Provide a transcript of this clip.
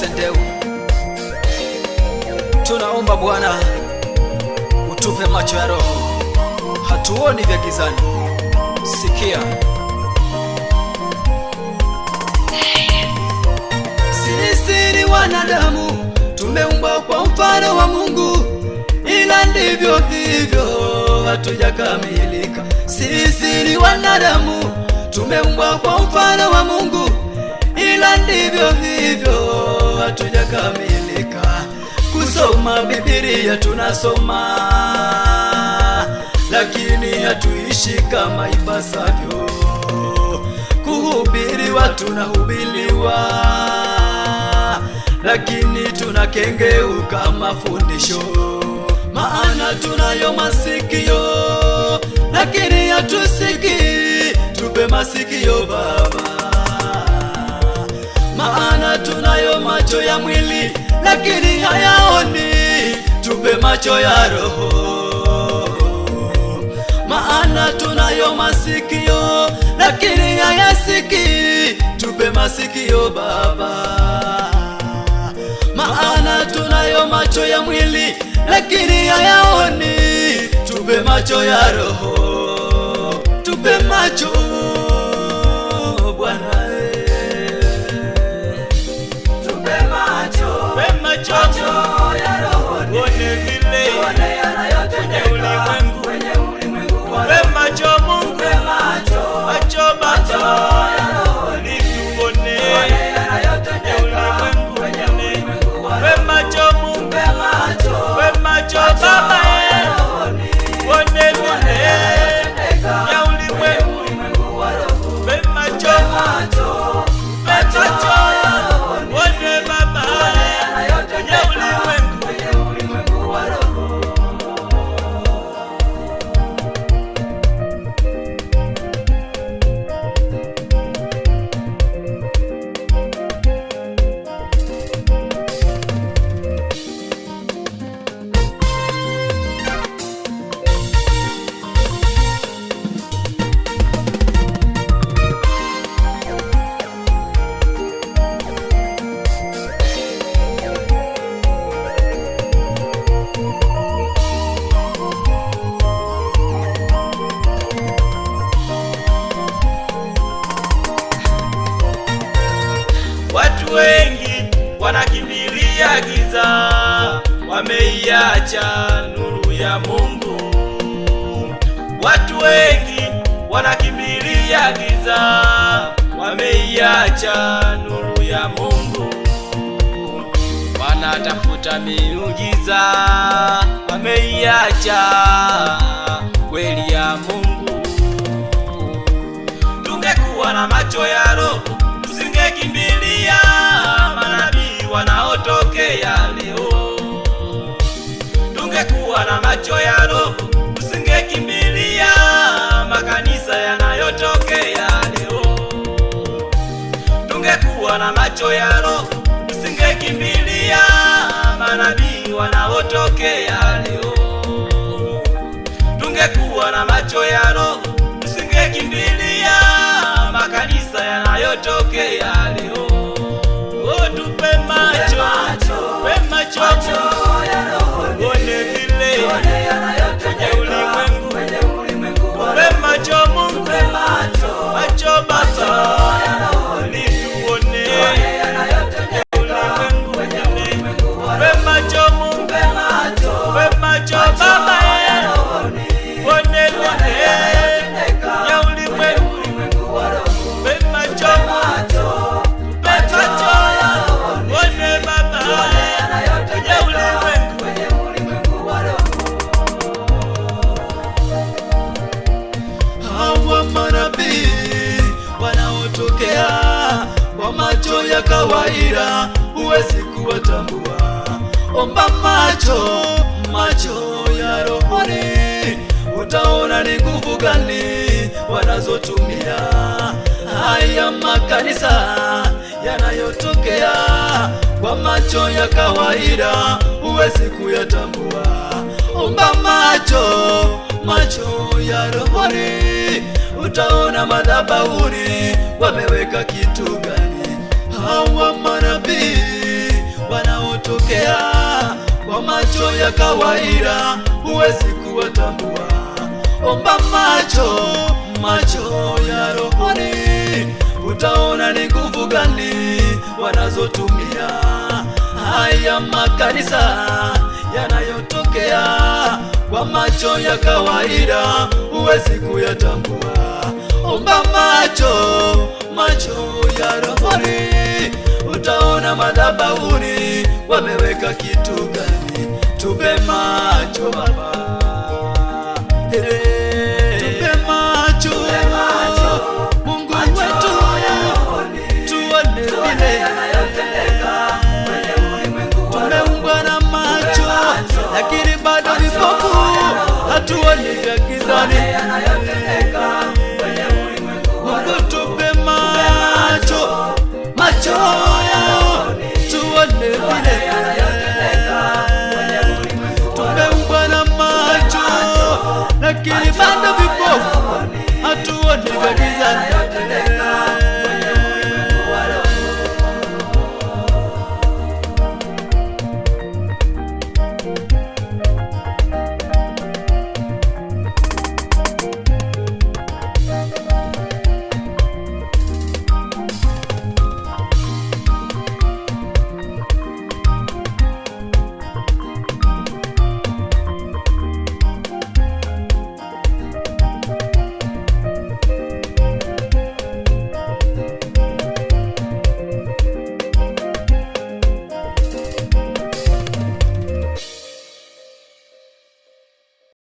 Sendeu. Tunaomba Bwana utupe macho ya roho, hatuoni vya gizani. Sikia, sisi ni wanadamu, tumeumbwa kwa mfano wa Mungu, ila ndivyo hivyo hatujakamilika. Sisi ni wanadamu, tumeumbwa kwa mfano wa Mungu, ila ndivyo hivyo hatujakamilika. Kusoma Biblia tunasoma, lakini hatuishi kama ipasavyo. Kuhubiri watu nahubiriwa, lakini tunakengeuka mafundisho. Maana tunayo masikio, lakini hatusikii. Tupe masikio Baba. Maana tunayo macho ya mwili, lakini hayaoni. Tupe macho ya roho. Maana tunayo masikio, lakini hayasikii. Tupe masikio Baba. Maana tunayo macho ya mwili, lakini hayaoni. Tupe macho ya roho. Tupe macho Bwana. Macho ya roho uone vile kwenye ulimwengu. Tupe macho Mungu, macho Baba, ili tuone kwenye ulimwengu. Tupe macho Mungu, tupe macho Baba, uone vile kwenye ulimwengu. Tupe macho, tupe macho uone Baba kwenye ulimwengu wa roho. Watu wengi wanakimbilia giza, wameiacha nuru ya Mungu. Watu wengi wanakimbilia giza, wameiacha nuru ya Mungu. Wanatafuta miujiza, wameiacha kweli ya Mungu. Tungekuwa na macho ya roho, tusingekimbilia manabii wanaotokea leo. Tungekuwa na macho ya roho, tusingekimbilia makanisa yanayotokea leo. Tungekuwa na macho ya roho, tusingekimbilia manabii wanaotokea leo. Tungekuwa na macho ya roho, tusingekimbilia makanisa yanayotokea leo. Oh, tupe macho, tupe macho ya roho uone vile kwenye ulimwengu. Tupe macho Mungu, macho Baba, ili tuone kwenye ulimwengu. Tupe macho Mungu, tupe macho Baba, uone vile kwenye ulimwengu. Tupe macho, tupe macho uone Baba kwenye ulimwengu. Hawa manabii wanaotokea kwa macho ya kawaida huwezi kuwatambua. Omba macho, macho ya rohoni, utaona ni nguvu gani wanazotumia. Haya makanisa yanayotokea kwa macho ya kawaida huwezi kuyatambua. Omba macho, macho ya rohoni, utaona madhabahuni wameweka kitu gani. Hawa manabii kwa macho ya kawaida huwezi kuwatambua. Omba macho ya rohoni, utaona ni nguvu gani wanazotumia. Haya makanisa yanayotokea kwa macho ya kawaida huwezi kuyatambua. Omba macho ya rohoni, utaona madhabahuni wameweka kitu gani. Tupe macho Baba.